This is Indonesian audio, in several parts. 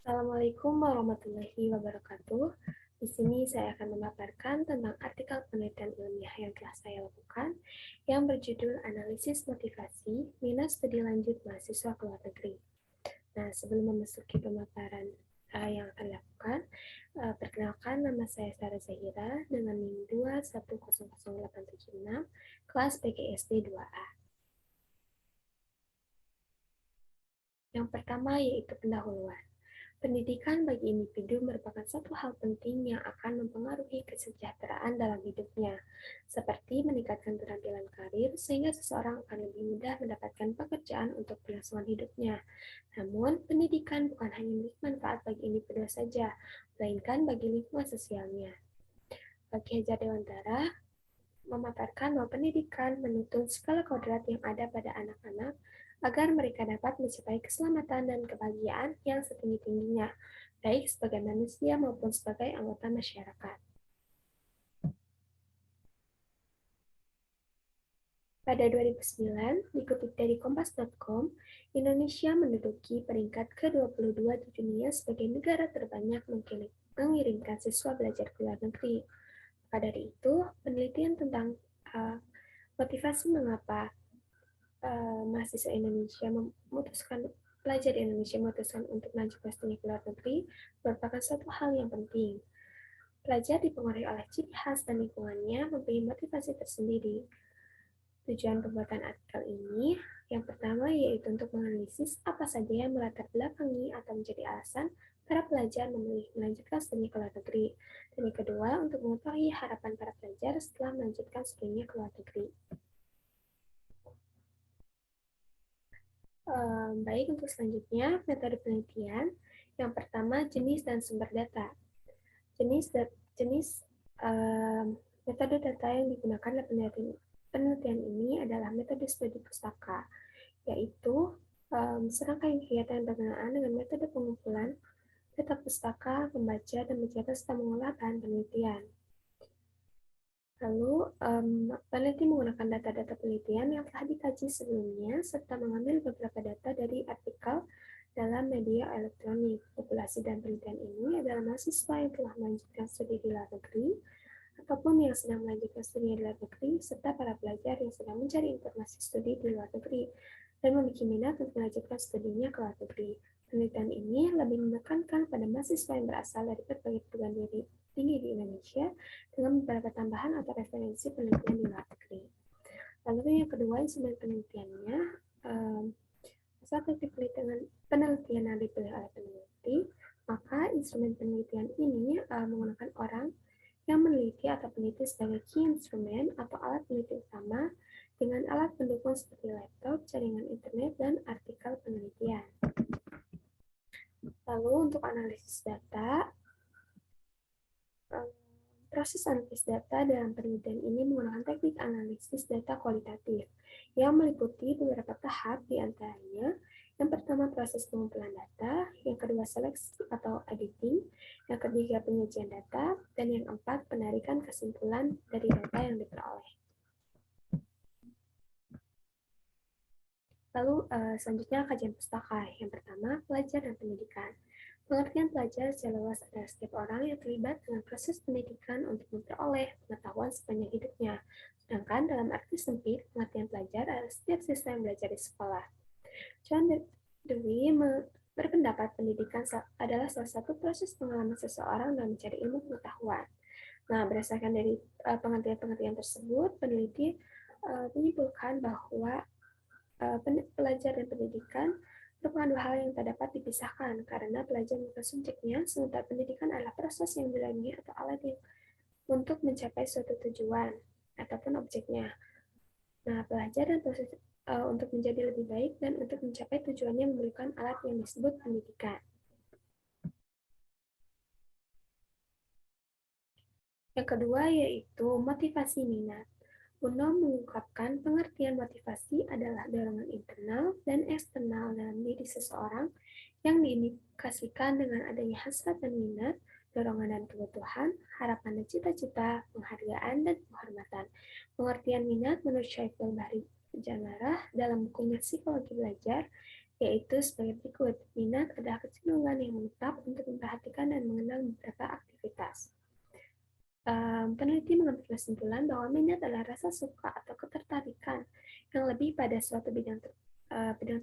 Assalamualaikum warahmatullahi wabarakatuh. Di sini saya akan memaparkan tentang artikel penelitian ilmiah yang telah saya lakukan yang berjudul Analisis Motivasi Minat Studi Lanjut Mahasiswa ke Luar Negeri. Nah, sebelum memasuki pemaparan yang akan dilakukan, perkenalkan nama saya Sarah Zahira dengan NIM 2100876 kelas PGSD 2A. Yang pertama yaitu pendahuluan. Pendidikan bagi individu merupakan satu hal penting yang akan mempengaruhi kesejahteraan dalam hidupnya, seperti meningkatkan keterampilan karir sehingga seseorang akan lebih mudah mendapatkan pekerjaan untuk kelangsungan hidupnya. Namun, pendidikan bukan hanya memiliki manfaat bagi individu saja, melainkan bagi lingkungan sosialnya. Bagi Hajar Dewantara, memaparkan bahwa pendidikan menuntun skala kodrat yang ada pada anak-anak agar mereka dapat mencapai keselamatan dan kebahagiaan yang setinggi-tingginya, baik sebagai manusia maupun sebagai anggota masyarakat. Pada 2009, dikutip dari kompas.com, Indonesia menduduki peringkat ke-22 di dunia sebagai negara terbanyak mengirimkan siswa belajar ke luar negeri. Maka dari itu, penelitian tentang motivasi mengapa mahasiswa Indonesia pelajar Indonesia memutuskan untuk melanjutkan studi ke luar negeri merupakan suatu hal yang penting. Pelajar dipengaruhi oleh ciri khas dan lingkungannya mempunyai motivasi tersendiri. Tujuan pembuatan artikel ini yang pertama yaitu untuk menganalisis apa saja yang melatar belakangi atau menjadi alasan para pelajar memilih melanjutkan studi ke luar negeri. Dan yang kedua, untuk mengetahui harapan para pelajar setelah melanjutkan studinya ke luar negeri. Baik, untuk selanjutnya, metode penelitian. Yang pertama, jenis dan sumber data. Jenis metode data yang digunakan dalam penelitian ini adalah metode studi pustaka, yaitu serangkaian kegiatan berkenaan dengan metode pengumpulan data pustaka, membaca dan mencatat serta mengolah bahan penelitian. Lalu, peneliti menggunakan data-data penelitian yang telah dikaji sebelumnya, serta mengambil beberapa data dari artikel dalam media elektronik. Populasi dan penelitian ini adalah mahasiswa yang telah melanjutkan studi di luar negeri, ataupun yang sedang melanjutkan studi di luar negeri, serta para pelajar yang sedang mencari informasi studi di luar negeri, dan memiliki minat untuk melanjutkan studinya ke luar negeri. Penelitian ini lebih menekankan pada mahasiswa yang berasal dari berbagai perguruan tinggi di Indonesia dengan beberapa tambahan atau referensi penelitian di luar negeri. Lalu yang kedua, instrumen penelitiannya. Saat penelitian yang dipilih oleh peneliti, maka instrumen penelitian ini menggunakan orang yang meneliti atau peneliti sebagai key instrument atau alat peneliti utama dengan alat pendukung seperti laptop, jaringan internet, dan artikel penelitian. Lalu untuk analisis data, proses analisis data dalam penelitian ini menggunakan teknik analisis data kualitatif yang meliputi beberapa tahap, di antaranya yang pertama proses pengumpulan data, yang kedua seleksi atau editing, yang ketiga penyajian data, dan yang keempat penarikan kesimpulan dari data yang diperoleh. Lalu selanjutnya kajian pustaka. Yang pertama, pelajar dan pendidikan. Pengertian pelajar secara luas adalah setiap orang yang terlibat dengan proses pendidikan untuk memperoleh pengetahuan sepanjang hidupnya. Sedangkan dalam arti sempit, pengertian pelajar adalah setiap siswa yang belajar di sekolah. John Dewey berpendapat pendidikan adalah salah satu proses pengalaman seseorang dalam mencari ilmu pengetahuan. Nah, berdasarkan dari pengertian-pengertian tersebut, peneliti menyimpulkan bahwa pelajar dan pendidikan merupakan dua hal yang tak dapat dipisahkan karena pelajar merupakan subjeknya, sementara pendidikan adalah proses yang dilalui atau alat yang untuk mencapai suatu tujuan ataupun objeknya. Nah, pelajar dan proses untuk menjadi lebih baik dan untuk mencapai tujuannya memerlukan alat yang disebut pendidikan. Yang kedua yaitu motivasi minat. Uno mengungkapkan pengertian motivasi adalah dorongan internal dan eksternal dalam diri seseorang yang diindikasikan dengan adanya hasrat dan minat, dorongan dan kebutuhan, harapan dan cita-cita, penghargaan dan penghormatan. Pengertian minat menurut Syaiful Bahri Jamarah dalam bukunya Psikologi Belajar yaitu sebagai berikut. Minat adalah kecenderungan yang menetap untuk memperhatikan dan mengenal beberapa aktivitas. Peneliti mengambil kesimpulan bahwa minat adalah rasa suka atau ketertarikan yang lebih pada suatu bidang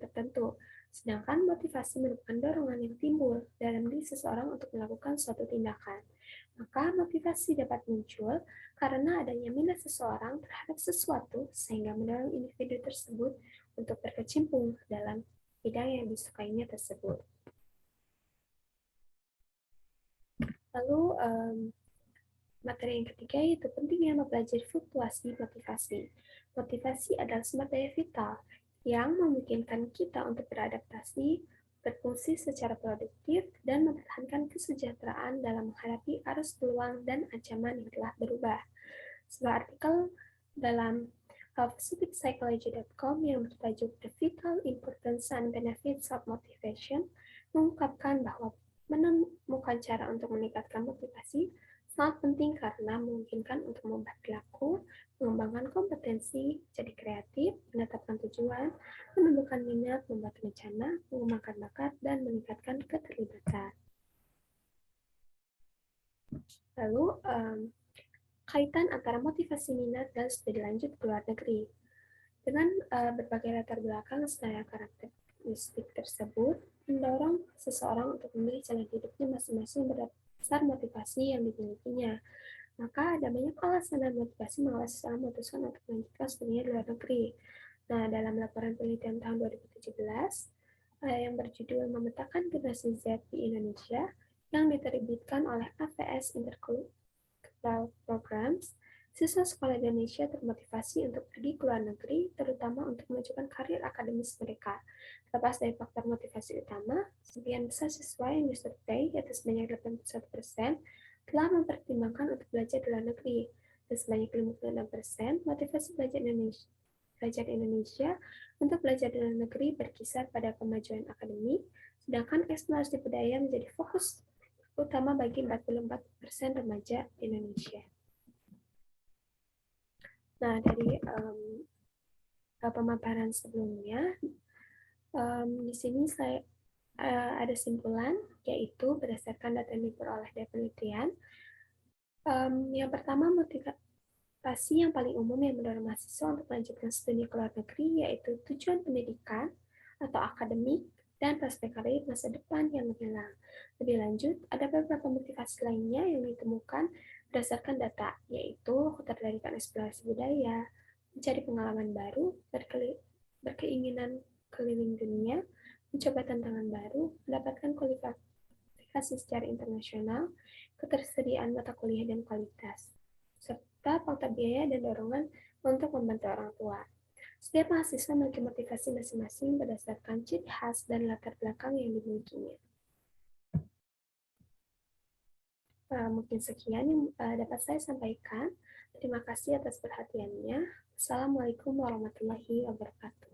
tertentu, sedangkan motivasi merupakan dorongan yang timbul dalam diri seseorang untuk melakukan suatu tindakan. Maka motivasi dapat muncul karena adanya minat seseorang terhadap sesuatu sehingga mendorong individu tersebut untuk berkecimpung dalam bidang yang disukainya tersebut. Lalu materi yang ketiga yaitu pentingnya mempelajari fluktuasi motivasi. Motivasi adalah sumber daya vital yang memungkinkan kita untuk beradaptasi, berfungsi secara produktif, dan mempertahankan kesejahteraan dalam menghadapi arus peluang dan ancaman yang telah berubah. Sebuah artikel dalam positivepsychology.com yang bertajuk The Vital Importance and Benefits of Motivation mengungkapkan bahwa menemukan cara untuk meningkatkan motivasi sangat penting karena memungkinkan untuk mengubah perilaku, mengembangkan kompetensi, jadi kreatif, menetapkan tujuan, menumbuhkan minat, membuat rencana, mengembangkan bakat, dan meningkatkan keterlibatan. Lalu, kaitan antara motivasi minat dan studi lanjut ke luar negeri. Dengan berbagai latar belakang serta karakteristik tersebut, mendorong seseorang untuk memilih jalan hidupnya masing-masing berdasar motivasi yang dimilikinya. Maka ada banyak alasan dan motivasi mengapa seseorang memutuskan untuk melanjutkan studinya di luar negeri. Nah, dalam laporan penelitian tahun 2017 yang berjudul Memetakan Generasi Z di Indonesia yang diterbitkan oleh AVS Intercultural Programs, siswa sekolah Indonesia termotivasi untuk pergi ke luar negeri, terutama untuk menunjukkan karir akademis mereka. Terlepas dari faktor motivasi utama, sebagian besar siswa yang disurvei, yaitu sebanyak 81%, telah mempertimbangkan untuk belajar di luar negeri, dan sebanyak 56% motivasi belajar Indonesia untuk belajar di luar negeri berkisar pada kemajuan akademik, sedangkan eksplorasi budaya menjadi fokus utama bagi 44% remaja Indonesia. Nah, dari pemaparan sebelumnya, di sini saya ada simpulan, yaitu berdasarkan data yang diperoleh dari penelitian. Yang pertama, motivasi yang paling umum yang mendorong mahasiswa untuk melanjutkan studi ke luar negeri yaitu tujuan pendidikan atau akademik dan prospek karir masa depan yang menghilang. Lebih lanjut, ada beberapa motivasi lainnya yang ditemukan berdasarkan data, yaitu ketertarikan eksplorasi budaya, mencari pengalaman baru, berkeinginan keliling dunia, mencoba tantangan baru, mendapatkan kualifikasi secara internasional, ketersediaan mata kuliah dan kualitas, serta faktor biaya dan dorongan untuk membantu orang tua. Setiap mahasiswa memiliki motivasi masing-masing berdasarkan ciri khas dan latar belakang yang dimilikinya. Mungkin sekian yang dapat saya sampaikan. Terima kasih atas perhatiannya. Assalamualaikum warahmatullahi wabarakatuh.